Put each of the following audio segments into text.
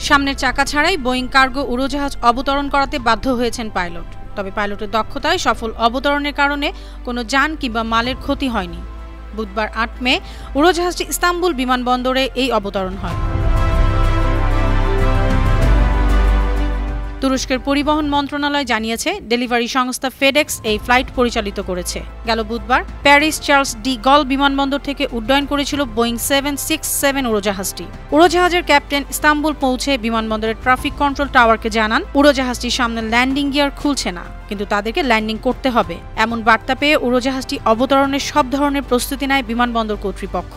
সামনের চাকা ছাড়াই বোয়িং কার্গো উড়োজাহাজ অবতরণ করাতে বাধ্য হয়েছেন পাইলট। তবে পাইলটের দক্ষতায় সফল অবতরণের কারণে কোনো যান কিংবা মালের ক্ষতি হয়নি। বুধবার ৮ মে উড়োজাহাজটি ইস্তাম্বুল বিমানবন্দরে এই অবতরণ হয়। তুরস্কের পরিবহন মন্ত্রণালয় জানিয়েছে, ডেলিভারি সংস্থা ফেডেক্স এই ফ্লাইট পরিচালিত করেছে। গেল বুধবার প্যারিস চার্লস ডি গল বিমানবন্দর থেকে উড্ডয়ন করেছিল বোয়িং 767 উড়োজাহাজটি। উড়োজাহাজের ক্যাপ্টেন ইস্তাম্বুল পৌঁছে বিমানবন্দরের ট্রাফিক কন্ট্রোল টাওয়ারকে জানান, উড়োজাহাজটির সামনে ল্যান্ডিং গিয়ার খুলছে না, কিন্তু তাদেরকে ল্যান্ডিং করতে হবে। এমন বার্তা পেয়ে উড়োজাহাজটি অবতরণের সব ধরনের প্রস্তুতি নেয় বিমানবন্দর কর্তৃপক্ষ।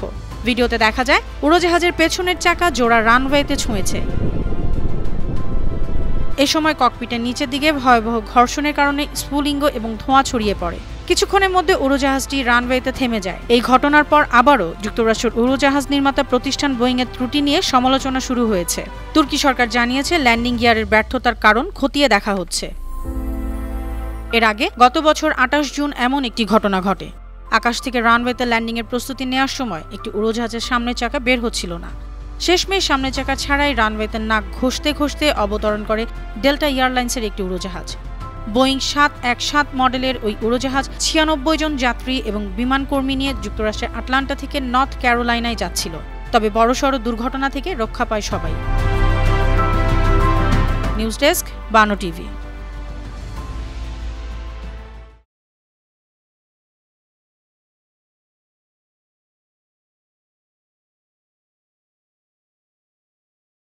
ভিডিওতে দেখা যায় উড়োজাহাজের পেছনের চাকা জোড়া রানওয়েতে ছুঁয়েছে। এ সময় ককপিটের নিচের দিকে ভয়াবহ ঘর্ষণের কারণে স্ফুলিঙ্গ এবং ধোঁয়া ছড়িয়ে পড়ে। কিছুক্ষণের মধ্যে উড়োজাহাজটি রানওয়েতে থেমে যায়। এই ঘটনার পর আবারও যুক্তরাষ্ট্রের উড়োজাহাজ নির্মাতা প্রতিষ্ঠান বোয়িংয়ের ত্রুটি নিয়ে সমালোচনা শুরু হয়েছে। তুর্কি সরকার জানিয়েছে, ল্যান্ডিং গিয়ারের ব্যর্থতার কারণ খতিয়ে দেখা হচ্ছে। এর আগে গত বছর ২৮ জুন এমন একটি ঘটনা ঘটে। আকাশ থেকে রানওয়েতে ল্যান্ডিংয়ের প্রস্তুতি নেওয়ার সময় একটি উড়োজাহাজের সামনের চাকা বের হচ্ছিল না। শেষমেশ সামনের চাকা ছাড়াই রানওয়েতে নাক ঘষতে ঘষতে অবতরণ করে ডেল্টা এয়ারলাইন্সের একটি উড়োজাহাজ। বোয়িং ৭১৭ মডেলের ওই উড়োজাহাজ ৯৬ জন যাত্রী এবং বিমানকর্মী নিয়ে যুক্তরাষ্ট্রের আটলান্টা থেকে নর্থ ক্যারোলাইনায় যাচ্ছিল। তবে বড়সড় দুর্ঘটনা থেকে রক্ষা পায় সবাই। নিউজ ডেস্ক, বানো টিভি।